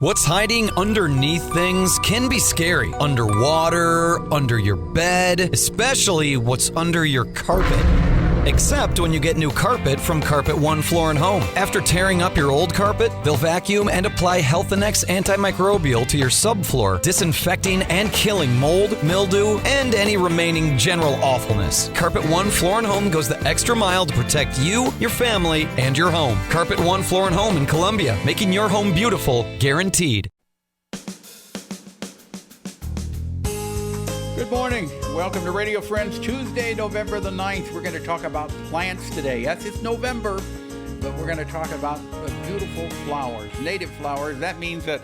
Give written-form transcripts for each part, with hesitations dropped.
What's hiding underneath things can be scary. Underwater, under your bed, especially what's under your carpet. Except when you get new carpet from Carpet One Floor and Home. After tearing up your old carpet, they'll vacuum and apply Health Annex antimicrobial to your subfloor, disinfecting and killing mold, mildew, and any remaining general awfulness. Carpet One Floor and Home goes the extra mile to protect you, your family, and your home. Carpet One Floor and Home in Columbia, making your home beautiful, guaranteed. Good morning. Welcome to Radio Friends. Tuesday, November the 9th. We're going to talk about plants today. Yes, it's November, but we're going to talk about beautiful flowers, native flowers. That means that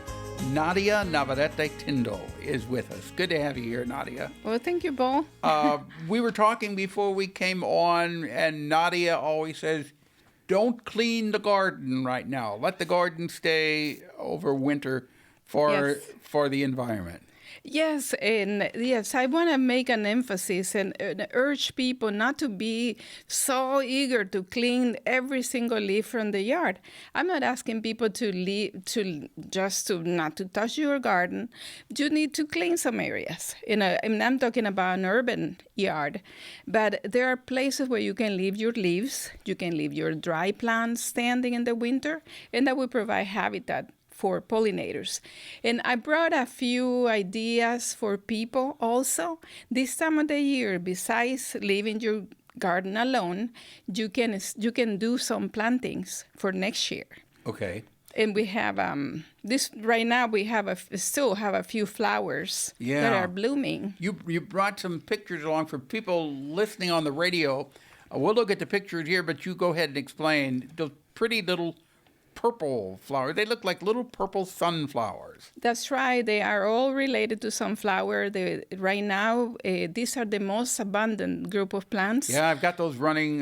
Nadia Navarrete-Tindall is with us. Good to have you here, Nadia. Well, thank you, Bo. We were talking before we came on, and Nadia always says, don't clean the garden right now. Let the garden stay over winter for the environment. Yes, and yes, I want to make an emphasis and urge people not to be so eager to clean every single leaf from the yard. I'm not asking people to not to touch your garden. You need to clean some areas. And I'm talking about an urban yard, but there are places where you can leave your leaves. You can leave your dry plants standing in the winter, and that will provide habitat for pollinators. And I brought a few ideas for people also. This time of the year, besides leaving your garden alone, you can do some plantings for next year. Okay. And we have this right now. We still have a few flowers that are blooming. You brought some pictures along for people listening on the radio. We'll look at the pictures here, but you go ahead and explain those pretty little purple flowers. They look like little purple sunflowers. That's right. They are all related to sunflower. Right now, these are the most abundant group of plants. Yeah, I've got those running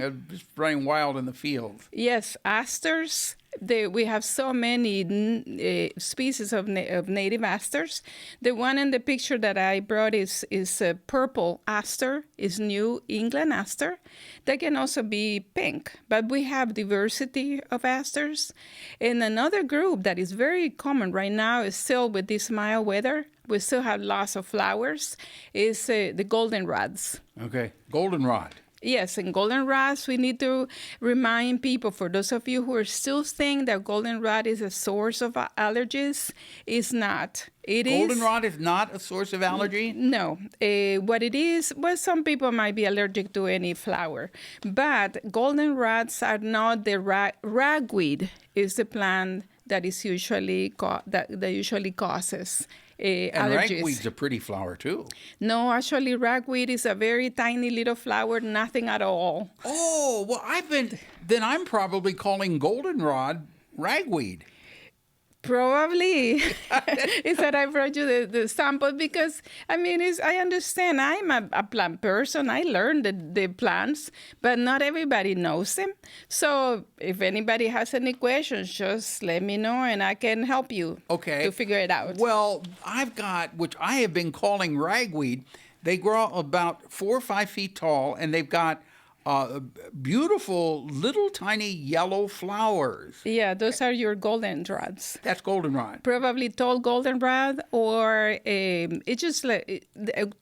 wild in the field. Yes, asters. We have so many species of native asters. The one in the picture that I brought is a purple aster, is New England aster. They can also be pink, but we have diversity of asters. And another group that is very common right now is still with this mild weather. We still have lots of flowers, is the goldenrods. Okay, goldenrod. Yes, and goldenrods, we need to remind people, for those of you who are still saying that goldenrod is a source of allergies, it's not. Goldenrod is not a source of allergy? No. What it is, well, some people might be allergic to any flower, but goldenrods are not the ragweed is the plant that is usually that usually causes allergies. And ragweed's a pretty flower, too. No, actually, ragweed is a very tiny little flower, nothing at all. Oh, well, I'm probably calling goldenrod ragweed. Probably. Is that I brought you the sample because, I understand I'm a plant person. I learned the plants, but not everybody knows them. So if anybody has any questions, just let me know and I can help you to figure it out. Well, I've got, which I have been calling ragweed. They grow about 4 or 5 feet tall, and they've got beautiful little tiny yellow flowers. Yeah, those are your goldenrods. That's goldenrod. Probably tall goldenrod, or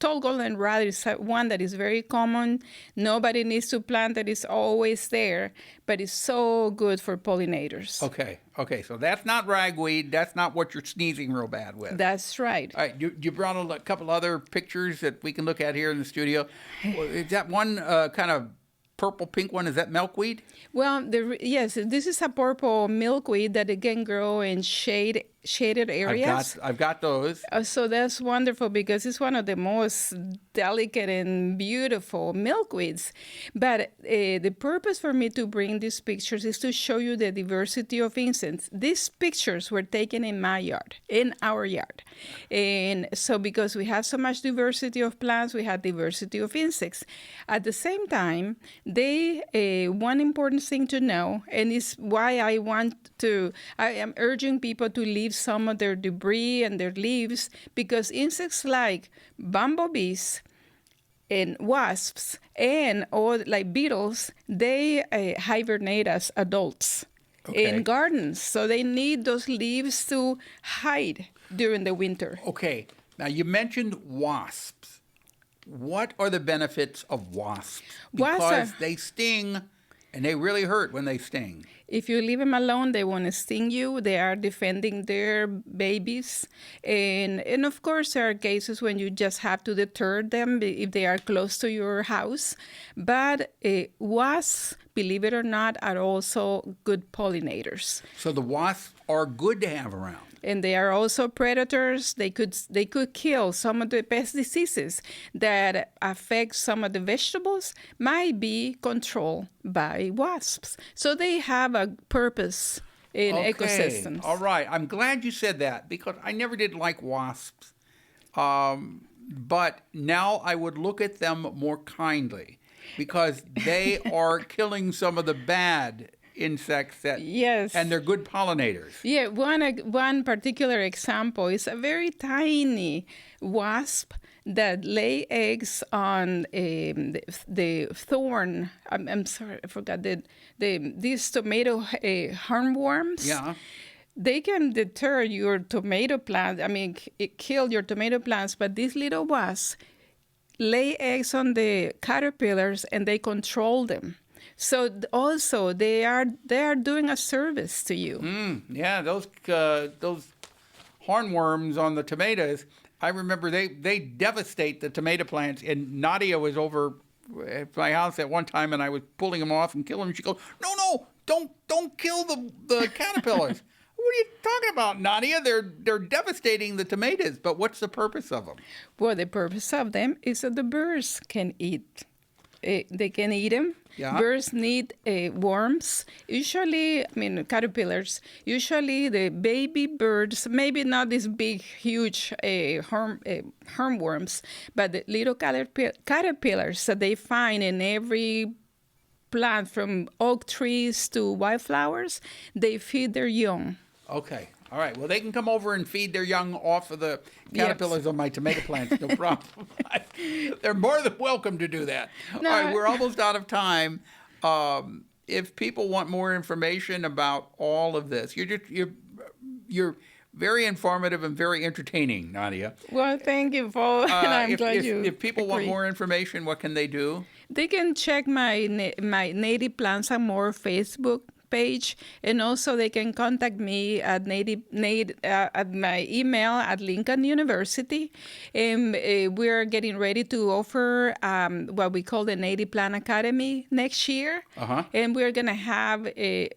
tall goldenrod is one that is very common. Nobody needs to plant that is always there, but it's so good for pollinators. Okay, so that's not ragweed. That's not what you're sneezing real bad with. That's right. All right, you brought a couple other pictures that we can look at here in the studio. Is that one kind of purple pink one, is that milkweed? Well, yes, this is a purple milkweed that can grow in shaded areas. I've got those. So that's wonderful because it's one of the most delicate and beautiful milkweeds. But the purpose for me to bring these pictures is to show you the diversity of insects. These pictures were taken in my yard, in our yard. And so because we have so much diversity of plants, we have diversity of insects. At the same time, one important thing to know, and it's why I am urging people to leave some of their debris and their leaves, because insects like bumblebees and wasps and like beetles, they hibernate as adults. in gardens. So they need those leaves to hide during the winter. Okay. Now, you mentioned wasps. What are the benefits of wasps? Because they sting, and they really hurt when they sting. If you leave them alone, they won't sting you. They are defending their babies. And of course, there are cases when you just have to deter them if they are close to your house. But wasps, believe it or not, are also good pollinators. So the wasps are good to have around. And they are also predators. They could kill some of the pest diseases that affect some of the vegetables, might be controlled by wasps. So they have a purpose in ecosystems. All right. I'm glad you said that because I never did like wasps. But now I would look at them more kindly because they are killing some of the bad insects and they're good pollinators. Yeah, one particular example is a very tiny wasp that lay eggs on the thorn. I'm sorry, I forgot these tomato hornworms. Yeah. They can deter your tomato plant. I mean, kill your tomato plants, but these little wasps lay eggs on the caterpillars and they control them. So also they are doing a service to you. Yeah, those hornworms on the tomatoes. I remember they devastate the tomato plants. And Nadia was over at my house at one time, and I was pulling them off and killing them. She goes, "No, don't kill the caterpillars." What are you talking about, Nadia? They're devastating the tomatoes. But what's the purpose of them? Well, the purpose of them is that the birds can eat. They can eat them. Yeah. Birds need worms. Usually, caterpillars. Usually, the baby birds, maybe not these big, huge hornworms, but the little caterpillars that they find in every plant, from oak trees to wildflowers, they feed their young. Okay. All right. Well, they can come over and feed their young off of the caterpillars on my tomato plants. No problem. They're more than welcome to do that. No, All right. We're almost out of time. If people want more information about all of this, you're very informative and very entertaining, Nadia. Well, thank you, Paul. I'm glad you If people want more information, what can they do? They can check my Native Plants and More Facebook page, and also they can contact me at at my email at Lincoln University. And we're getting ready to offer what we call the Native Plant Academy next year. And we're gonna have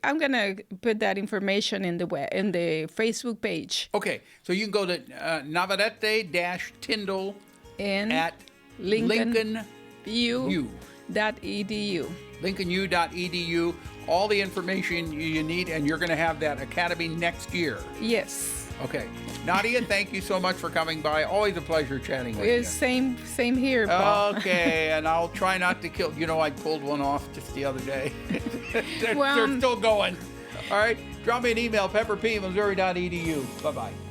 I'm gonna put that information in the Facebook page. Okay, so you can go to Navarrete-Tindall at LincolnU.edu. LincolnU.edu. All the information you need, and you're going to have that academy next year. Yes. Okay. Nadia, thank you so much for coming by. Always a pleasure chatting with you. Same here, Paul. Okay, and I'll try not to kill. I pulled one off just the other day. They're still going. All right. Drop me an email, pepperp@missouri.edu. Bye-bye.